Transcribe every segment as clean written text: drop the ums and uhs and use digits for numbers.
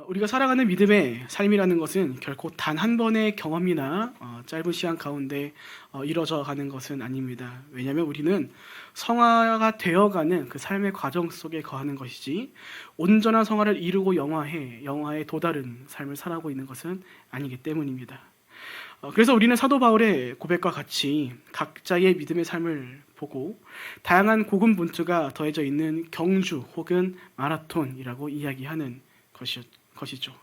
우리가 살아가는 믿음의 삶이라는 것은 결코 단 한 번의 경험이나 짧은 시간 가운데 이루어져 가는 것은 아닙니다. 왜냐하면 우리는 성화가 되어가는 그 삶의 과정 속에 거하는 것이지 온전한 성화를 이루고 영화에 도다른 삶을 살아가고 있는 것은 아니기 때문입니다. 그래서 우리는 사도 바울의 고백과 같이 각자의 믿음의 삶을 보고 다양한 고군분투가 더해져 있는 경주 혹은 마라톤이라고 이야기하는 것이죠.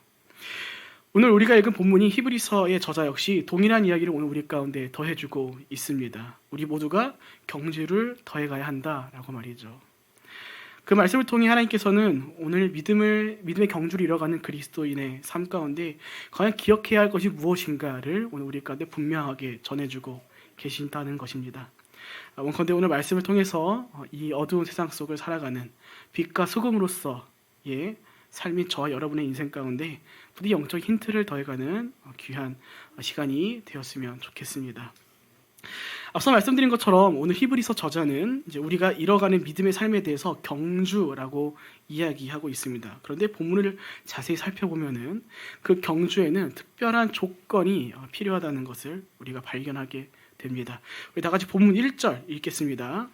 오늘 우리가 읽은 본문이 히브리서의 저자 역시 동일한 이야기를 오늘 우리 가운데 더해주고 있습니다. 우리 모두가 경주를 더해가야 한다라고 말이죠. 그 말씀을 통해 하나님께서는 오늘 믿음의 경주를 이뤄가는 그리스도인의 삶 가운데 과연 기억해야 할 것이 무엇인가를 오늘 우리 가운데 분명하게 전해주고 계신다는 것입니다. 원컨대 오늘 말씀을 통해서 이 어두운 세상 속을 살아가는 빛과 소금으로서의 삶이 저와 여러분의 인생 가운데 부디 영적 힌트를 더해가는 귀한 시간이 되었으면 좋겠습니다. 앞서 말씀드린 것처럼 오늘 히브리서 저자는 이제 우리가 이뤄가는 믿음의 삶에 대해서 경주라고 이야기하고 있습니다. 그런데 본문을 자세히 살펴보면은 그 경주에는 특별한 조건이 필요하다는 것을 우리가 발견하게 됩니다. 우리 다 같이 본문 1절 읽겠습니다.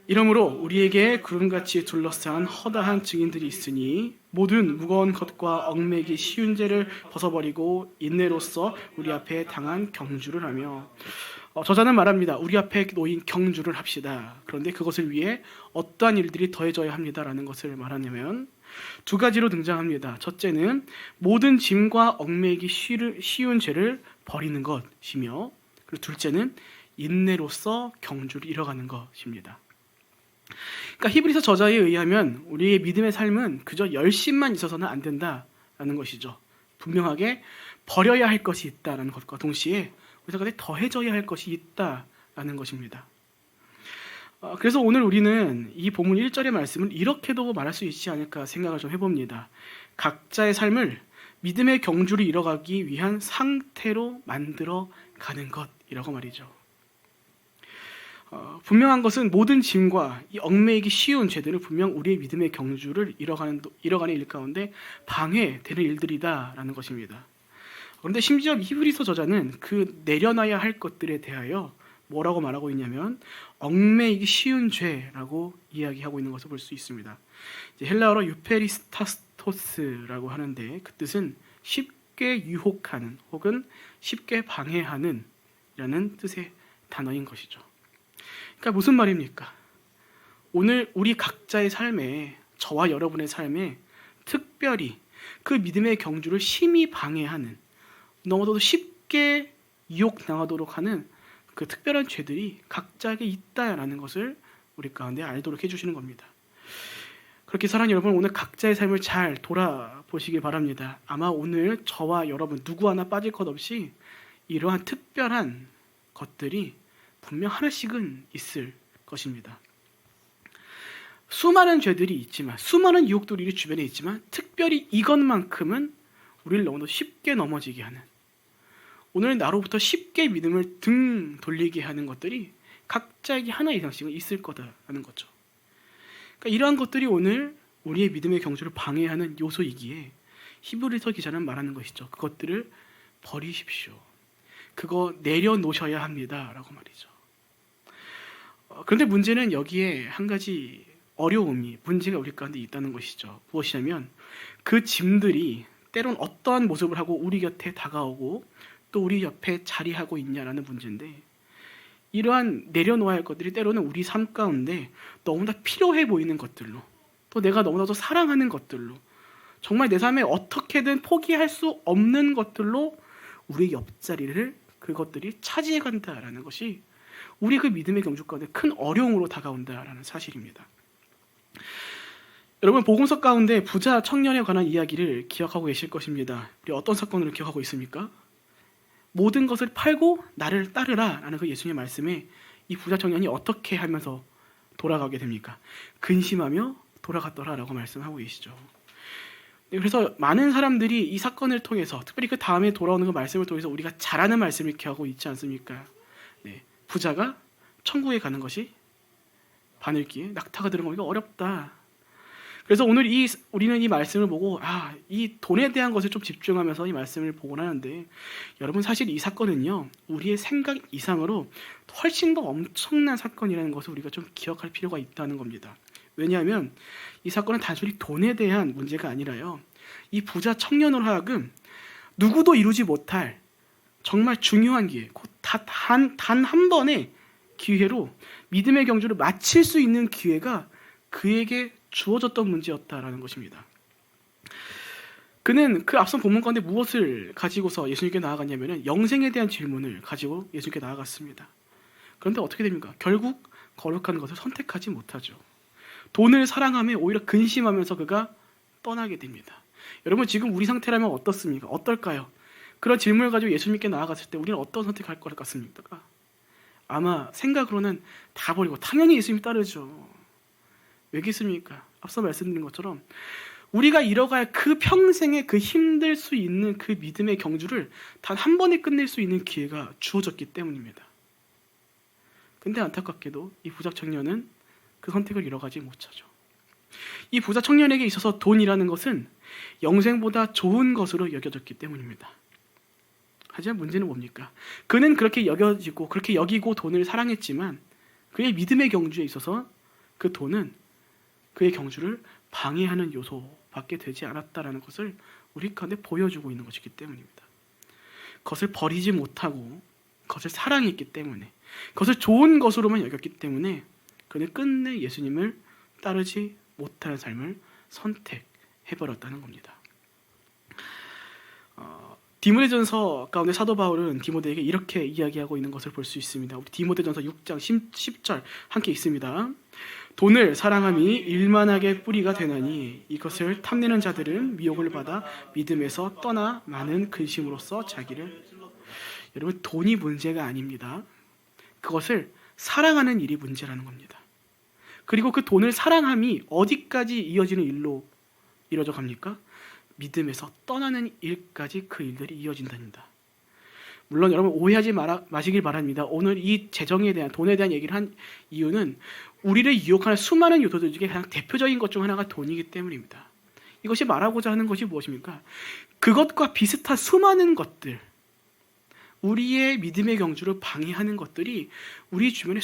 이러므로 우리에게 구름같이 둘러싼 허다한 증인들이 있으니 모든 무거운 것과 얽매기 쉬운 죄를 벗어버리고 인내로써 우리 앞에 당한 경주를 하며 저자는 말합니다. 우리 앞에 놓인 경주를 합시다. 그런데 그것을 위해 어떠한 일들이 더해져야 합니다라는 것을 말하냐면 두 가지로 등장합니다. 첫째는 모든 짐과 얽매기 쉬운 죄를 버리는 것이며 그리고 둘째는 인내로써 경주를 이뤄가는 것입니다. 그러니까 히브리서 저자에 의하면 우리의 믿음의 삶은 그저 열심만 있어서는 안 된다라는 것이죠. 분명하게 버려야 할 것이 있다라는 것과 동시에 우리가 가운데 더해져야 할 것이 있다라는 것입니다. 그래서 오늘 우리는 이 본문 1절의 말씀을 이렇게도 말할 수 있지 않을까 생각을 좀 해봅니다. 각자의 삶을 믿음의 경주를 이뤄가기 위한 상태로 만들어 가는 것이라고 말이죠. 분명한 것은 모든 짐과 이 얽매이기 쉬운 죄들을 분명 우리의 믿음의 경주를 이뤄가는 일 가운데 방해되는 일들이다라는 것입니다. 그런데 심지어 히브리서 저자는 그 내려놔야 할 것들에 대하여 뭐라고 말하고 있냐면 얽매이기 쉬운 죄라고 이야기하고 있는 것을 볼 수 있습니다. 헬라어로 유페리스타토스라고 하는데 그 뜻은 쉽게 유혹하는 혹은 쉽게 방해하는 이라는 뜻의 단어인 것이죠. 그러니까 무슨 말입니까? 오늘 우리 각자의 삶에 저와 여러분의 삶에 특별히 그 믿음의 경주를 심히 방해하는 너무도 쉽게 유혹당하도록 하는 그 특별한 죄들이 각자에게 있다라는 것을 우리 가운데 알도록 해주시는 겁니다. 그렇게 사랑하는 여러분, 오늘 각자의 삶을 잘 돌아보시기 바랍니다. 아마 오늘 저와 여러분 누구 하나 빠질 것 없이 이러한 특별한 것들이 분명 하나씩은 있을 것입니다. 수많은 죄들이 있지만 수많은 유혹들이 우리 주변에 있지만 특별히 이것만큼은 우리를 너무도 쉽게 넘어지게 하는 오늘 나로부터 쉽게 믿음을 등 돌리게 하는 것들이 각자에게 하나 이상씩은 있을 거다라는 거죠. 그러니까 이러한 것들이 오늘 우리의 믿음의 경주를 방해하는 요소이기에 히브리서 기자는 말하는 것이죠. 그것들을 버리십시오. 그거 내려놓으셔야 합니다라고 말이죠. 그런데 문제는 여기에 한 가지 문제가 우리 가운데 있다는 것이죠. 무엇이냐면 그 짐들이 때론 어떠한 모습을 하고 우리 곁에 다가오고 또 우리 옆에 자리하고 있냐라는 문제인데 이러한 내려놓아야 할 것들이 때로는 우리 삶 가운데 너무나 필요해 보이는 것들로 또 내가 너무나도 사랑하는 것들로 정말 내 삶에 어떻게든 포기할 수 없는 것들로 우리 옆자리를 그것들이 차지해 간다라는 것이 우리 그 믿음의 경주 가운데 큰 어려움으로 다가온다라는 사실입니다. 여러분 복음서 가운데 부자 청년에 관한 이야기를 기억하고 계실 것입니다. 우리 어떤 사건을 기억하고 있습니까? 모든 것을 팔고 나를 따르라 라는 그 예수님의 말씀에 이 부자 청년이 어떻게 하면서 돌아가게 됩니까? 근심하며 돌아갔더라라고 말씀하고 계시죠. 그래서 많은 사람들이 이 사건을 통해서 특별히 그 다음에 돌아오는 그 말씀을 통해서 우리가 잘하는 말씀을 기억하고 있지 않습니까? 부자가 천국에 가는 것이 바늘기에 낙타가 들어가기가 어렵다. 그래서 오늘 우리는 이 말씀을 보고 이 돈에 대한 것을 좀 집중하면서 이 말씀을 보곤 하는데, 여러분 사실 이 사건은요 우리의 생각 이상으로 훨씬 더 엄청난 사건이라는 것을 우리가 좀 기억할 필요가 있다는 겁니다. 왜냐하면 이 사건은 단순히 돈에 대한 문제가 아니라요, 이 부자 청년으로 하여금 누구도 이루지 못할 정말 중요한 기회, 곧 단 한 번의 기회로 믿음의 경주를 마칠 수 있는 기회가 그에게 주어졌던 문제였다라는 것입니다. 그는 그 앞선 본문 가운데 무엇을 가지고서 예수님께 나아갔냐면 영생에 대한 질문을 가지고 예수님께 나아갔습니다. 그런데 어떻게 됩니까? 결국 거룩한 것을 선택하지 못하죠. 돈을 사랑하며 오히려 근심하면서 그가 떠나게 됩니다. 여러분 지금 우리 상태라면 어떻습니까? 어떨까요? 그런 질문을 가지고 예수님께 나아갔을 때 우리는 어떤 선택할 것 같습니까? 아마 생각으로는 다 버리고 당연히 예수님 따르죠. 왜겠습니까? 앞서 말씀드린 것처럼 우리가 이뤄갈 그 평생에 그 힘들 수 있는 그 믿음의 경주를 단 한 번에 끝낼 수 있는 기회가 주어졌기 때문입니다. 근데 안타깝게도 이 부자 청년은 그 선택을 이뤄가지 못하죠. 이 부자 청년에게 있어서 돈이라는 것은 영생보다 좋은 것으로 여겨졌기 때문입니다. 하지만 문제는 뭡니까? 그는 그렇게 여겨지고 그렇게 여기고 돈을 사랑했지만 그의 믿음의 경주에 있어서 그 돈은 그의 경주를 방해하는 요소밖에 되지 않았다라는 것을 우리 가운데 보여주고 있는 것이기 때문입니다. 그것을 버리지 못하고 그것을 사랑했기 때문에, 그것을 좋은 것으로만 여겼기 때문에 그는 끝내 예수님을 따르지 못하는 삶을 선택해버렸다는 겁니다. 디모데전서 가운데 사도 바울은 디모데에게 이렇게 이야기하고 있는 것을 볼 수 있습니다. 우리 디모데전서 6장 10절 함께 있습니다. 돈을 사랑함이 일만하게 뿌리가 되나니 이것을 탐내는 자들은 미혹을 받아 믿음에서 떠나 많은 근심으로써 자기를. 여러분 돈이 문제가 아닙니다. 그것을 사랑하는 일이 문제라는 겁니다. 그리고 그 돈을 사랑함이 어디까지 이어지는 일로 이루어져 갑니까? 믿음에서 떠나는 일까지 그 일들이 이어진답니다. 물론 여러분 오해하지 마시길 바랍니다. 오늘 이 재정에 대한, 돈에 대한 얘기를 한 이유는 우리를 유혹하는 수많은 요소들 중에 가장 대표적인 것 중 하나가 돈이기 때문입니다. 이것이 말하고자 하는 것이 무엇입니까? 그것과 비슷한 수많은 것들, 우리의 믿음의 경주를 방해하는 것들이 우리 주변에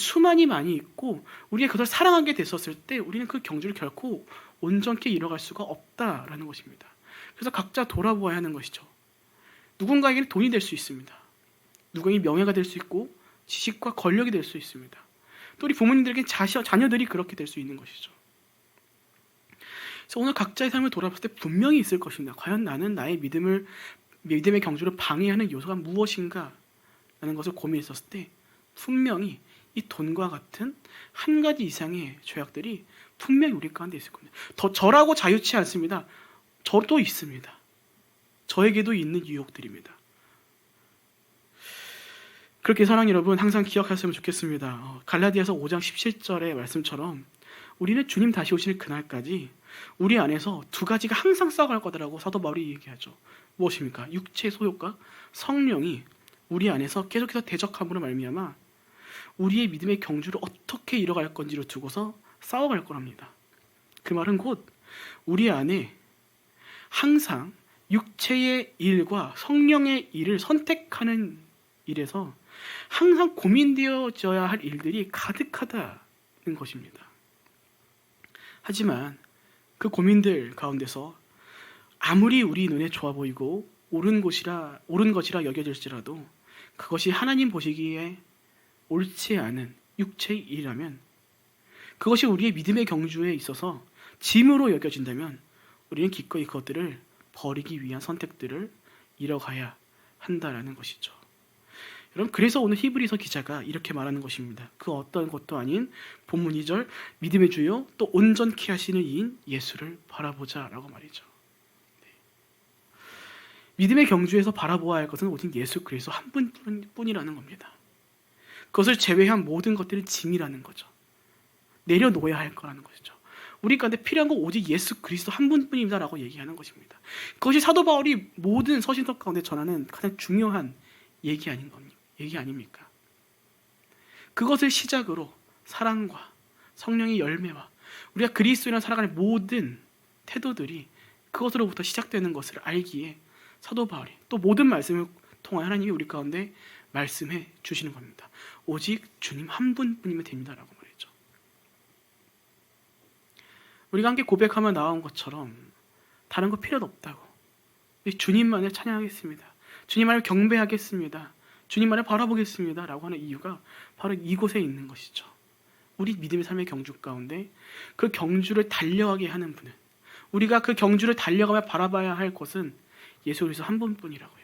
많이 있고 우리가 그것을 사랑하게 됐었을 때 우리는 그 경주를 결코 온전히 이뤄갈 수가 없다라는 것입니다. 그래서 각자 돌아보아야 하는 것이죠. 누군가에게는 돈이 될 수 있습니다. 누군가에게 명예가 될 수 있고 지식과 권력이 될 수 있습니다. 또 우리 부모님들에게는 자녀들이 그렇게 될 수 있는 것이죠. 그래서 오늘 각자의 삶을 돌아봤을 때 분명히 있을 것입니다. 과연 나는 나의 믿음의 경주를 방해하는 요소가 무엇인가 라는 것을 고민했었을 때 분명히 이 돈과 같은 한 가지 이상의 죄악들이 분명히 우리 가운데 있을 겁니다. 저라고 자유치 않습니다. 저도 있습니다. 저에게도 있는 유혹들입니다. 그렇게 사랑하는 여러분 항상 기억하셨으면 좋겠습니다. 갈라디아서 5장 17절의 말씀처럼 우리는 주님 다시 오시는 그날까지 우리 안에서 두 가지가 항상 싸워갈 거다라고 사도 바울이 얘기하죠. 무엇입니까? 육체의 소욕과 성령이 우리 안에서 계속해서 대적함으로 말미암아 우리의 믿음의 경주를 어떻게 이뤄갈 건지를 두고서 싸워갈 거랍니다. 그 말은 곧 우리 안에 항상 육체의 일과 성령의 일을 선택하는 일에서 항상 고민되어져야 할 일들이 가득하다는 것입니다. 하지만 그 고민들 가운데서 아무리 우리 눈에 좋아 보이고 옳은 것이라 여겨질지라도 그것이 하나님 보시기에 옳지 않은 육체의 일이라면, 그것이 우리의 믿음의 경주에 있어서 짐으로 여겨진다면 우리는 기꺼이 그것들을 버리기 위한 선택들을 이뤄가야 한다라는 것이죠. 여러분 그래서 오늘 히브리서 기자가 이렇게 말하는 것입니다. 그 어떤 것도 아닌 본문 2절 믿음의 주요 또 온전케 하시는 이인 예수를 바라보자 라고 말이죠. 믿음의 경주에서 바라보아야 할 것은 오직 예수 그리스도 한 분뿐이라는 겁니다. 그것을 제외한 모든 것들은 짐이라는 거죠. 내려놓아야 할 거라는 것이죠. 우리 가운데 필요한 건 오직 예수 그리스도 한 분뿐이다라고 얘기하는 것입니다. 그것이 사도 바울이 모든 서신서 가운데 전하는 가장 중요한 얘기 아닙니까? 그것을 시작으로 사랑과 성령의 열매와 우리가 그리스도인으로 살아가는 모든 태도들이 그것으로부터 시작되는 것을 알기에 사도 바울이 또 모든 말씀을 통하여 하나님이 우리 가운데 말씀해 주시는 겁니다. 오직 주님 한 분뿐이면 됩니다라고 말했죠. 우리가 함께 고백하며 나온 것처럼 다른 거 필요도 없다고, 주님만을 찬양하겠습니다, 주님만을 경배하겠습니다, 주님만을 바라보겠습니다 라고 하는 이유가 바로 이곳에 있는 것이죠. 우리 믿음의 삶의 경주 가운데 그 경주를 달려가게 하는 분은, 우리가 그 경주를 달려가며 바라봐야 할 것은 예수 그리스도 한 분뿐이라고요.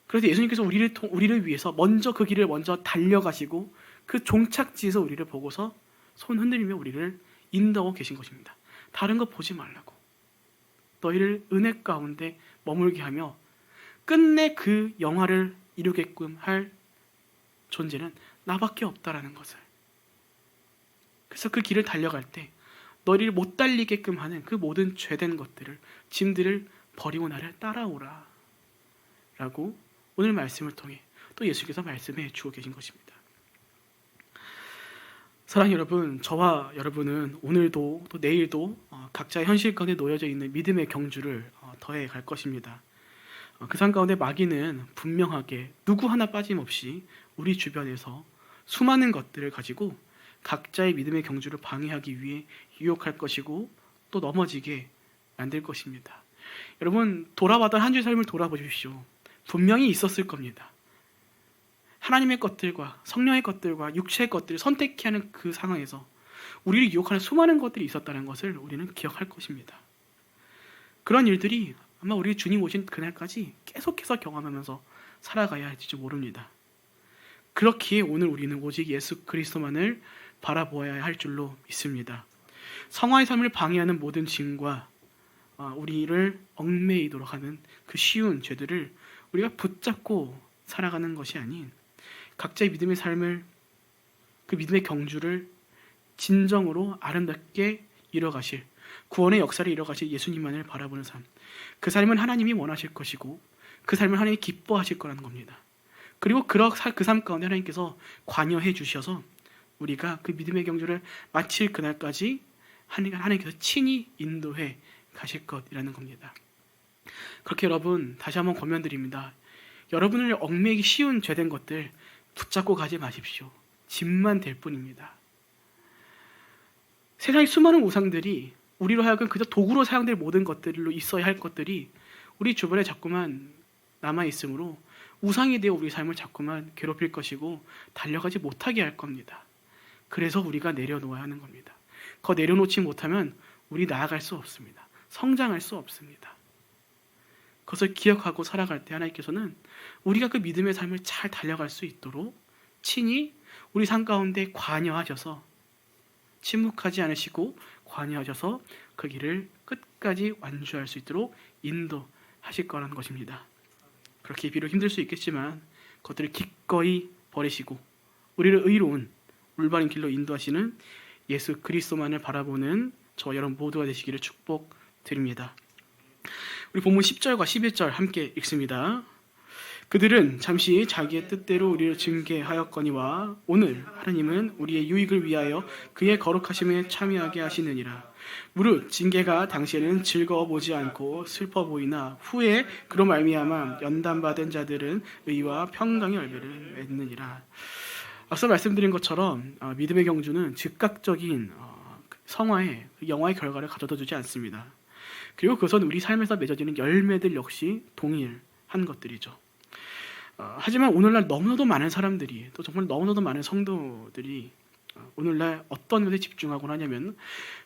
그래서 예수님께서 우리를 위해서 먼저 그 길을 먼저 달려가시고 그 종착지에서 우리를 보고서 손 흔들리며 우리를 인도하고 계신 것입니다. 다른 거 보지 말라고, 너희를 은혜 가운데 머물게 하며 끝내 그 영화를 이루게끔 할 존재는 나밖에 없다라는 것을. 그래서 그 길을 달려갈 때 너희를 못 달리게끔 하는 그 모든 죄된 것들을, 짐들을 버리고 나를 따라오라 라고 오늘 말씀을 통해 또 예수께서 말씀해 주고 계신 것입니다. 사랑하는 여러분, 저와 여러분은 오늘도 또 내일도 각자의 현실 가운데 놓여져 있는 믿음의 경주를 더해 갈 것입니다. 그 삶 가운데 마귀는 분명하게 누구 하나 빠짐없이 우리 주변에서 수많은 것들을 가지고 각자의 믿음의 경주를 방해하기 위해 유혹할 것이고 또 넘어지게 만들 것입니다. 여러분, 돌아봤던 한 주의 삶을 돌아보십시오. 분명히 있었을 겁니다. 하나님의 것들과 성령의 것들과 육체의 것들을 선택해야 하는 그 상황에서 우리를 유혹하는 수많은 것들이 있었다는 것을 우리는 기억할 것입니다. 그런 일들이 아마 우리 주님 오신 그날까지 계속해서 경험하면서 살아가야 할지 모릅니다. 그렇기에 오늘 우리는 오직 예수 그리스도만을 바라보아야 할 줄로 믿습니다. 성화의 삶을 방해하는 모든 짐과 우리를 얽매이도록 하는 그 쉬운 죄들을 우리가 붙잡고 살아가는 것이 아닌 각자의 믿음의 삶을, 그 믿음의 경주를 진정으로 아름답게 이뤄가실, 구원의 역사를 이뤄가실 예수님만을 바라보는 삶, 그 삶은 하나님이 원하실 것이고 그 삶을 하나님이 기뻐하실 거라는 겁니다. 그리고 그 삶 가운데 하나님께서 관여해 주셔서 우리가 그 믿음의 경주를 마칠 그날까지 하나님께서 친히 인도해 가실 것이라는 겁니다. 그렇게 여러분, 다시 한번 권면드립니다. 여러분을 얽매이기 쉬운 죄된 것들 붙잡고 가지 마십시오. 짐만 될 뿐입니다. 세상의 수많은 우상들이 우리로 하여금 그저 도구로 사용될 모든 것들로 있어야 할 것들이 우리 주변에 자꾸만 남아있으므로 우상이 되어 우리 삶을 자꾸만 괴롭힐 것이고 달려가지 못하게 할 겁니다. 그래서 우리가 내려놓아야 하는 겁니다. 그거 내려놓지 못하면 우리 나아갈 수 없습니다. 성장할 수 없습니다. 그것을 기억하고 살아갈 때 하나님께서는 우리가 그 믿음의 삶을 잘 달려갈 수 있도록 친히 우리 삶 가운데 관여하셔서, 침묵하지 않으시고 관여하셔서 그 길을 끝까지 완주할 수 있도록 인도하실 거라는 것입니다. 그렇게 비록 힘들 수 있겠지만 그것들을 기꺼이 버리시고 우리를 의로운 올바른 길로 인도하시는 예수 그리스도만을 바라보는 저와 여러분 모두가 되시기를 축복드립니다. 우리 본문 10절과 11절 함께 읽습니다. 그들은 잠시 자기의 뜻대로 우리를 징계하였거니와 오늘 하나님은 우리의 유익을 위하여 그의 거룩하심에 참여하게 하시느니라. 무릇 징계가 당시에는 즐거워 보지 않고 슬퍼 보이나 후에 그로 말미암아 연단받은 자들은 의와 평강의 열매를 맺느니라. 앞서 말씀드린 것처럼 믿음의 경주는 즉각적인 성화의 영화의 결과를 가져다 주지 않습니다. 그리고 그것은 우리 삶에서 맺어지는 열매들 역시 동일한 것들이죠. 하지만 오늘날 너무나도 많은 사람들이, 또 정말 너무나도 많은 성도들이 오늘날 어떤 것에 집중하곤 하냐면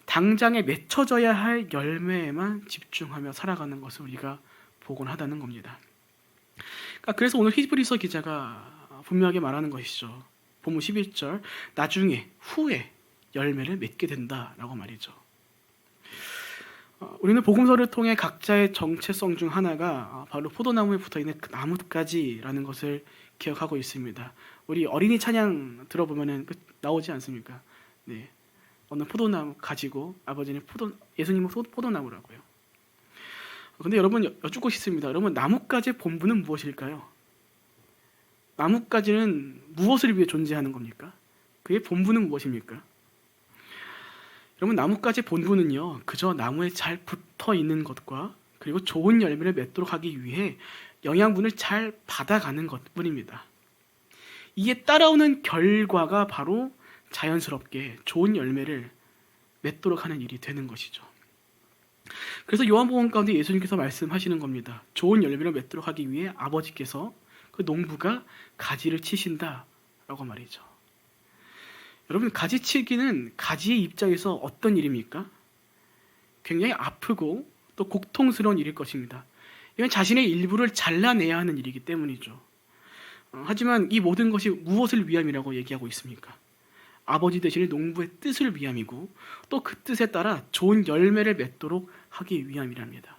당장에 맺혀져야 할 열매에만 집중하며 살아가는 것을 우리가 보곤 하다는 겁니다. 그래서 오늘 히브리서 기자가 분명하게 말하는 것이죠. 본문 11절, 나중에 후에 열매를 맺게 된다라고 말이죠. 우리는 복음서를 통해 각자의 정체성 중 하나가 바로 포도나무에 붙어있는 그 나뭇가지라는 것을 기억하고 있습니다. 우리 어린이 찬양 들어보면 나오지 않습니까? 네, 어느 포도나무 가지고 아버지는 예수님은 포도나무라고요. 근데 여러분 여쭙고 싶습니다. 여러분, 나뭇가지의 본분은 무엇일까요? 나뭇가지는 무엇을 위해 존재하는 겁니까? 그의 본분은 무엇입니까? 여러분, 나뭇가지 본분은요, 그저 나무에 잘 붙어 있는 것과 그리고 좋은 열매를 맺도록 하기 위해 영양분을 잘 받아가는 것뿐입니다. 이에 따라오는 결과가 바로 자연스럽게 좋은 열매를 맺도록 하는 일이 되는 것이죠. 그래서 요한복음 가운데 예수님께서 말씀하시는 겁니다. 좋은 열매를 맺도록 하기 위해 아버지께서 그 농부가 가지를 치신다라고 말이죠. 여러분, 가지치기는 가지의 입장에서 어떤 일입니까? 굉장히 아프고 또 고통스러운 일일 것입니다. 이건 자신의 일부를 잘라내야 하는 일이기 때문이죠. 하지만 이 모든 것이 무엇을 위함이라고 얘기하고 있습니까? 아버지 대신에 농부의 뜻을 위함이고 또 그 뜻에 따라 좋은 열매를 맺도록 하기 위함이랍니다.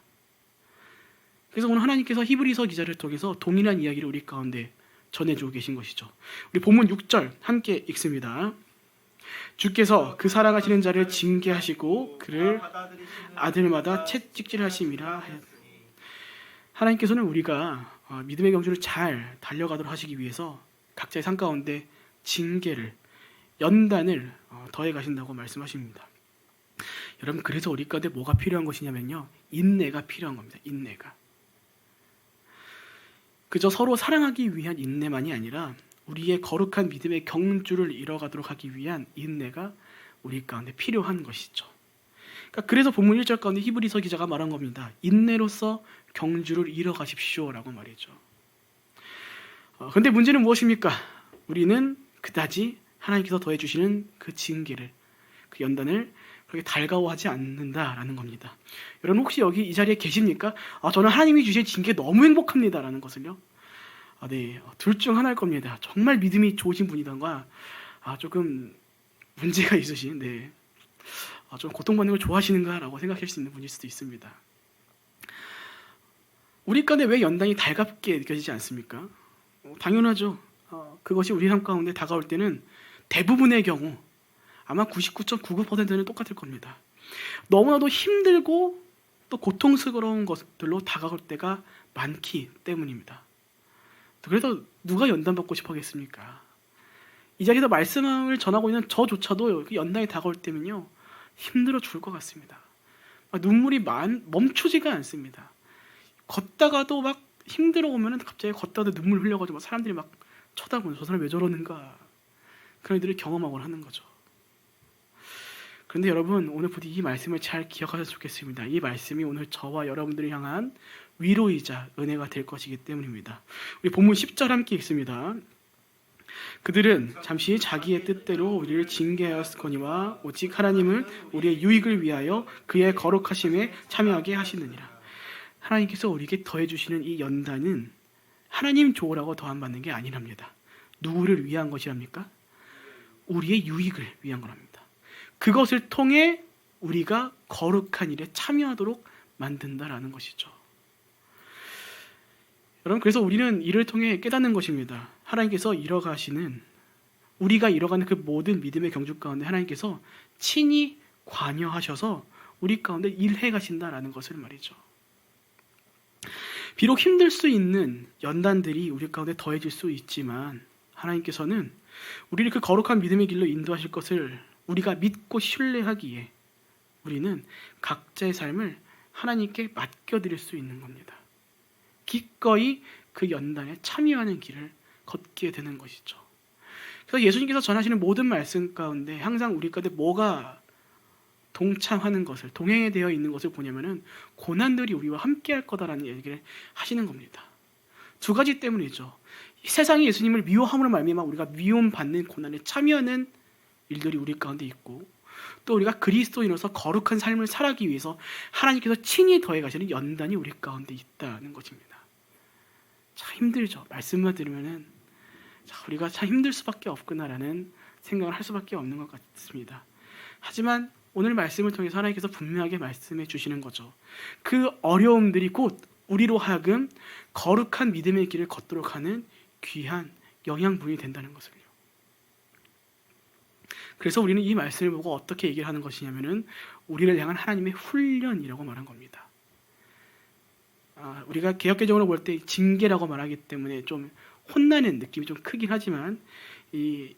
그래서 오늘 하나님께서 히브리서 기자를 통해서 동일한 이야기를 우리 가운데 전해주고 계신 것이죠. 우리 본문 6절 함께 읽습니다. 주께서 그 사랑하시는 자를 징계하시고 그를 아들마다 채찍질하심이라 하였. 하나님께서는 우리가 믿음의 경주를 잘 달려가도록 하시기 위해서 각자의 삶 가운데 징계를, 연단을 더해 가신다고 말씀하십니다. 여러분, 그래서 우리 가운데 뭐가 필요한 것이냐면요, 인내가 필요한 겁니다. 인내가. 그저 서로 사랑하기 위한 인내만이 아니라 우리의 거룩한 믿음의 경주를 이뤄가도록 하기 위한 인내가 우리 가운데 필요한 것이죠. 그러니까 그래서 본문 1절 가운데 히브리서 기자가 말한 겁니다. 인내로서 경주를 이뤄가십시오라고 말이죠. 그런데 문제는 무엇입니까? 우리는 그다지 하나님께서 더해주시는 그 징계를, 그 연단을 그렇게 달가워하지 않는다라는 겁니다. 여러분, 혹시 여기 이 자리에 계십니까? 저는 하나님이 주신 징계 너무 행복합니다라는 것을요? 네, 둘 중 하나일 겁니다. 정말 믿음이 좋으신 분이던가 조금 문제가 있으신, 좀 고통받는 걸 좋아하시는가라고 생각할 수 있는 분일 수도 있습니다. 우리 가운데 왜 연단이 달갑게 느껴지지 않습니까? 당연하죠. 그것이 우리 삶 가운데 다가올 때는 대부분의 경우 아마 99.99%는 똑같을 겁니다. 너무나도 힘들고 또 고통스러운 것들로 다가올 때가 많기 때문입니다. 그래서 누가 연단받고 싶어 하겠습니까? 이 자리에서 말씀을 전하고 있는 저조차도 연단이 다가올 때면요, 힘들어 죽을 것 같습니다. 눈물이 멈추지가 않습니다. 걷다가도 막 힘들어 오면 갑자기 걷다가도 눈물 흘려가지고 사람들이 막 쳐다보는, 저 사람 왜 저러는가, 그런 일들을 경험하곤 하는 거죠. 그런데 여러분, 오늘 부디 이 말씀을 잘 기억하셨으면 좋겠습니다. 이 말씀이 오늘 저와 여러분들을 향한 위로이자 은혜가 될 것이기 때문입니다. 우리 본문 10절 함께 읽습니다. 그들은 잠시 자기의 뜻대로 우리를 징계하였거니와 오직 하나님은 우리의 유익을 위하여 그의 거룩하심에 참여하게 하시느니라. 하나님께서 우리에게 더해주시는 이 연단은 하나님 좋으라고 더함 받는 게 아니랍니다. 누구를 위한 것이랍니까? 우리의 유익을 위한 거랍니다. 그것을 통해 우리가 거룩한 일에 참여하도록 만든다라는 것이죠. 여러분, 그래서 우리는 이를 통해 깨닫는 것입니다. 하나님께서 우리가 이뤄가는 그 모든 믿음의 경주 가운데 하나님께서 친히 관여하셔서 우리 가운데 일해 가신다라는 것을 말이죠. 비록 힘들 수 있는 연단들이 우리 가운데 더해질 수 있지만 하나님께서는 우리를 그 거룩한 믿음의 길로 인도하실 것을 우리가 믿고 신뢰하기에 우리는 각자의 삶을 하나님께 맡겨드릴 수 있는 겁니다. 기꺼이 그 연단에 참여하는 길을 걷게 되는 것이죠. 그래서 예수님께서 전하시는 모든 말씀 가운데 항상 우리 가운데 뭐가 동참하는 것을, 동행에 되어 있는 것을 보냐면은 고난들이 우리와 함께 할 거다라는 얘기를 하시는 겁니다. 두 가지 때문이죠. 세상이 예수님을 미워함으로 말미암아 우리가 미움받는 고난에 참여하는 일들이 우리 가운데 있고, 또 우리가 그리스도인으로서 거룩한 삶을 살아가기 위해서 하나님께서 친히 더해 가시는 연단이 우리 가운데 있다는 것입니다. 참 힘들죠. 말씀만 들으면은 우리가 참 힘들 수밖에 없구나라는 생각을 할 수밖에 없는 것 같습니다. 하지만 오늘 말씀을 통해서 하나님께서 분명하게 말씀해 주시는 거죠. 그 어려움들이 곧 우리로 하여금 거룩한 믿음의 길을 걷도록 하는 귀한 영양분이 된다는 것을요. 그래서 우리는 이 말씀을 보고 어떻게 얘기를 하는 것이냐면은 우리를 향한 하나님의 훈련이라고 말한 겁니다. 우리가 개역개정으로 볼 때 징계라고 말하기 때문에 좀 혼나는 느낌이 좀 크긴 하지만 이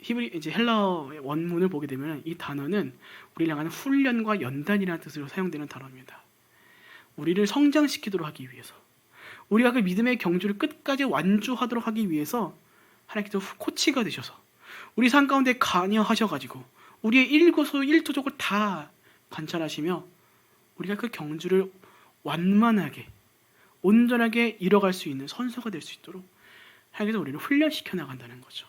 히브리 이제 헬라어의 원문을 보게 되면 이 단어는 우리를 향하는 훈련과 연단이라는 뜻으로 사용되는 단어입니다. 우리를 성장시키도록 하기 위해서, 우리가 그 믿음의 경주를 끝까지 완주하도록 하기 위해서 하나님께서 코치가 되셔서 우리 삶 가운데 관여하셔가지고 우리의 일거수 일투족을 다 관찰하시며 우리가 그 경주를 완만하게 온전하게 이뤄갈 수 있는 선수가 될 수 있도록 하나님께서 우리를 훈련시켜 나간다는 거죠.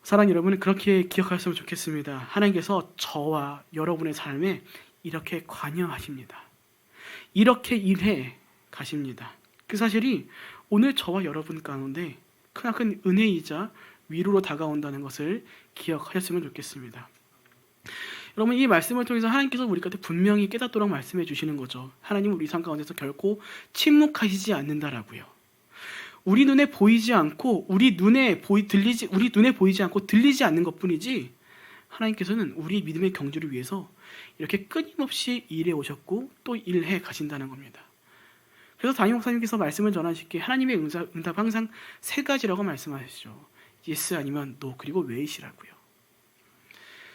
사랑하는 여러분, 그렇게 기억하셨으면 좋겠습니다. 하나님께서 저와 여러분의 삶에 이렇게 관여하십니다. 이렇게 일해 가십니다. 그 사실이 오늘 저와 여러분 가운데 크나큰 은혜이자 위로로 다가온다는 것을 기억하셨으면 좋겠습니다. 여러분, 이 말씀을 통해서 하나님께서 우리한테 분명히 깨닫도록 말씀해 주시는 거죠. 하나님은 우리 삶 가운데서 결코 침묵하시지 않는다라고요. 우리 눈에 보이지 않고 우리 눈에 보이지 않고 들리지 않는 것뿐이지 하나님께서는 우리 믿음의 경주를 위해서 이렇게 끊임없이 일해 오셨고 또 일해 가신다는 겁니다. 그래서 담임 목사님께서 말씀을 전하실 때 하나님의 응답 항상 세 가지라고 말씀하시죠. yes 아니면 no 그리고 wait이라고요.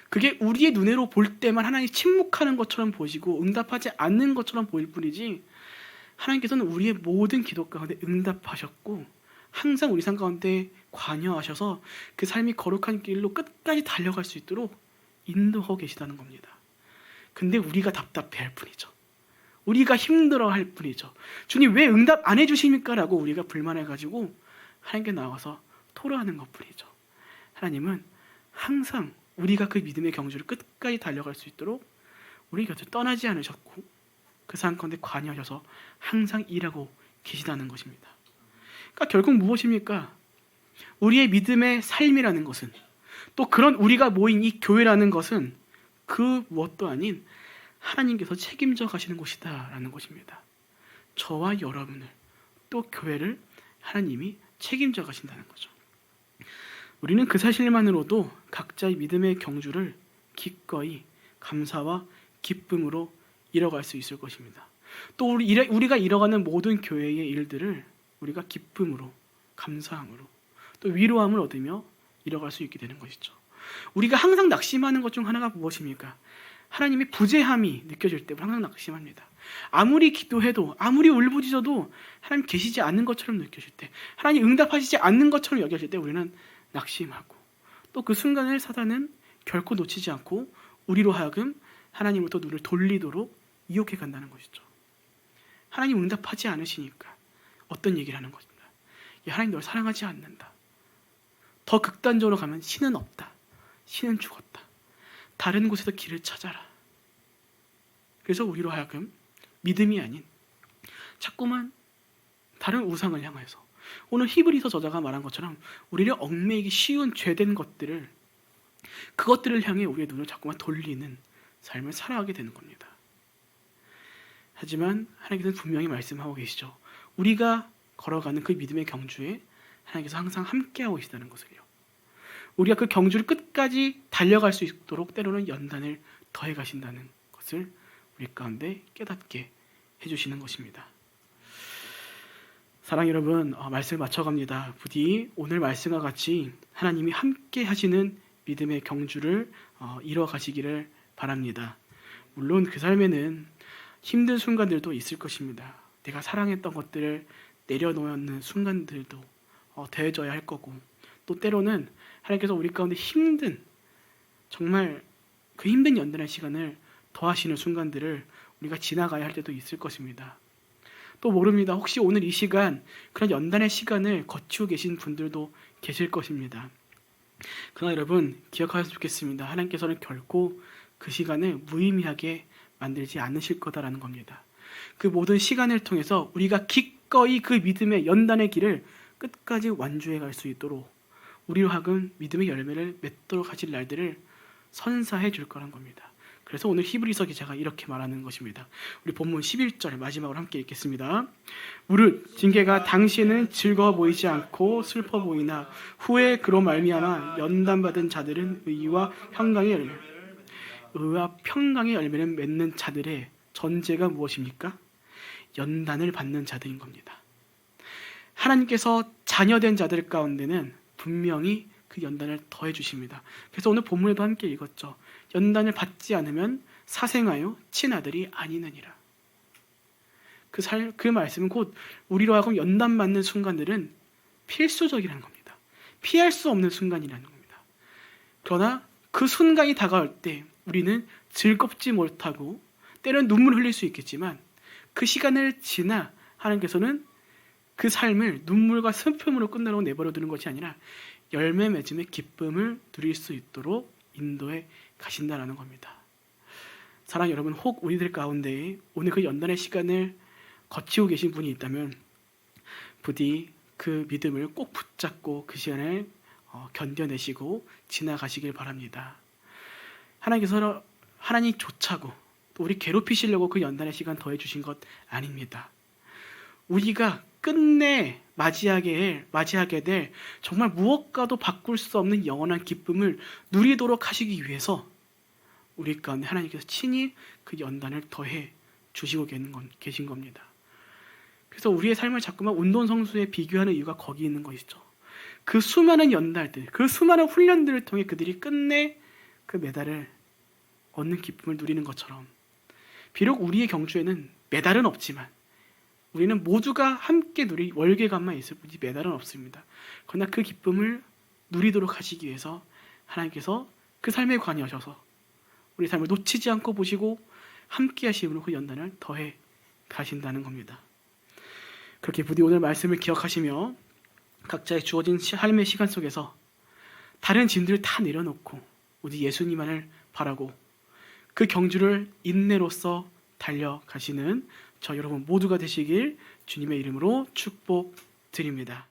그게 우리의 눈으로 볼 때만 하나님이 침묵하는 것처럼 보시고 응답하지 않는 것처럼 보일 뿐이지 하나님께서는 우리의 모든 기도 가운데 응답하셨고 항상 우리 삶 가운데 관여하셔서 그 삶이 거룩한 길로 끝까지 달려갈 수 있도록 인도하고 계시다는 겁니다. 근데 우리가 답답해할 뿐이죠. 우리가 힘들어할 뿐이죠. 주님 왜 응답 안 해주십니까? 라고 우리가 불만해가지고 하나님께 나와서 토로하는 것뿐이죠. 하나님은 항상 우리가 그 믿음의 경주를 끝까지 달려갈 수 있도록 우리 곁을 떠나지 않으셨고 그 삶 가운데 관여하셔서 항상 일하고 계시다는 것입니다. 그러니까 결국 무엇입니까? 우리의 믿음의 삶이라는 것은 또 그런 우리가 모인 이 교회라는 것은 그 무엇도 아닌 하나님께서 책임져 가시는 곳이다 라는 것입니다. 저와 여러분을 또 교회를 하나님이 책임져 가신다는 거죠. 우리는 그 사실만으로도 각자의 믿음의 경주를 기꺼이 감사와 기쁨으로 이뤄갈 수 있을 것입니다. 또 우리가 이뤄가는 모든 교회의 일들을 우리가 기쁨으로 감사함으로 또 위로함을 얻으며 이뤄갈 수 있게 되는 것이죠. 우리가 항상 낙심하는 것 중 하나가 무엇입니까? 하나님의 부재함이 느껴질 때 항상 낙심합니다. 아무리 기도해도 아무리 울부짖어도 하나님 계시지 않는 것처럼 느껴질 때 하나님 응답하시지 않는 것처럼 여겨질 때 우리는 낙심하고 또 그 순간을 사단은 결코 놓치지 않고 우리로 하여금 하나님으로부터 눈을 돌리도록 유혹해 간다는 것이죠. 하나님 응답하지 않으시니까 어떤 얘기를 하는 것입니다. 하나님 널 사랑하지 않는다. 더 극단적으로 가면 신은 없다. 신은 죽었다. 다른 곳에서 길을 찾아라. 그래서 우리로 하여금 믿음이 아닌 자꾸만 다른 우상을 향해서 오늘 히브리서 저자가 말한 것처럼 우리를 얽매이기 쉬운 죄된 것들을 그것들을 향해 우리의 눈을 자꾸만 돌리는 삶을 살아가게 되는 겁니다. 하지만 하나님께서는 분명히 말씀하고 계시죠. 우리가 걸어가는 그 믿음의 경주에 하나님께서 항상 함께하고 계시다는 것을요. 우리가 그 경주를 끝까지 달려갈 수 있도록 때로는 연단을 더해 가신다는 것을 우리 가운데 깨닫게 해주시는 것입니다. 사랑 여러분, 말씀을 맞춰갑니다. 부디 오늘 말씀과 같이 하나님이 함께 하시는 믿음의 경주를 이뤄가시기를 바랍니다. 물론 그 삶에는 힘든 순간들도 있을 것입니다. 내가 사랑했던 것들을 내려놓는 순간들도 더해져야 할 거고 또 때로는 하나님께서 우리 가운데 힘든 정말 그 힘든 연단의 시간을 더하시는 순간들을 우리가 지나가야 할 때도 있을 것입니다. 또 모릅니다. 혹시 오늘 이 시간 그런 연단의 시간을 거치고 계신 분들도 계실 것입니다. 그러나 여러분 기억하셨으면 좋겠습니다. 하나님께서는 결코 그 시간을 무의미하게 만들지 않으실 거다라는 겁니다. 그 모든 시간을 통해서 우리가 기꺼이 그 믿음의 연단의 길을 끝까지 완주해 갈 수 있도록 우리로 하여금 믿음의 열매를 맺도록 하실 날들을 선사해 줄 거란 겁니다. 그래서 오늘 히브리서 기자가 이렇게 말하는 것입니다. 우리 본문 11절 마지막으로 함께 읽겠습니다. 무릇 징계가 당시에는 즐거워 보이지 않고 슬퍼 보이나 후에 그로 말미암아 연단받은 자들은 의와 평강의 열매를 맺는 자들의 전제가 무엇입니까? 연단을 받는 자들인 겁니다. 하나님께서 자녀된 자들 가운데는 분명히 그 그 연단을 더해 주십니다. 그래서 오늘 본문에도 함께 읽었죠. 연단을 받지 않으면 사생하여 친아들이 아니느니라. 그 말씀은 곧 우리로 하여금 연단 받는 순간들은 필수적이라는 겁니다. 피할 수 없는 순간이라는 겁니다. 그러나 그 순간이 다가올 때 우리는 즐겁지 못하고 때로는 눈물을 흘릴 수 있겠지만 그 시간을 지나 하나님께서는 그 삶을 눈물과 슬픔으로 끝나라고 내버려 두는 것이 아니라 열매 맺음의 기쁨을 누릴 수 있도록 인도해 가신다라는 겁니다. 사랑하는 여러분, 혹 우리들 가운데 오늘 그 연단의 시간을 거치고 계신 분이 있다면 부디 그 믿음을 꼭 붙잡고 그 시간을 견뎌내시고 지나가시길 바랍니다. 하나님께서 하나님 좋자고 또 우리 괴롭히시려고 그 연단의 시간 더해 주신 것 아닙니다. 우리가 끝내 맞이하게 될 정말 무엇과도 바꿀 수 없는 영원한 기쁨을 누리도록 하시기 위해서 우리 가운데 하나님께서 친히 그 연단을 더해 주시고 계신 겁니다. 그래서 우리의 삶을 자꾸만 운동선수에 비교하는 이유가 거기 있는 것이죠. 그 수많은 연달들, 그 수많은 훈련들을 통해 그들이 끝내 그 메달을 얻는 기쁨을 누리는 것처럼 비록 우리의 경주에는 메달은 없지만 우리는 모두가 함께 누릴 월계감만 있을 뿐이지 메달은 없습니다. 그러나 그 기쁨을 누리도록 하시기 위해서 하나님께서 그 삶에 관여하셔서 우리 삶을 놓치지 않고 보시고 함께 하심으로 그 연단을 더해 가신다는 겁니다. 그렇게 부디 오늘 말씀을 기억하시며 각자의 주어진 삶의 시간 속에서 다른 짐들을 다 내려놓고 오직 예수님만을 바라고 그 경주를 인내로써 달려가시는 저 여러분 모두가 되시길 주님의 이름으로 축복드립니다.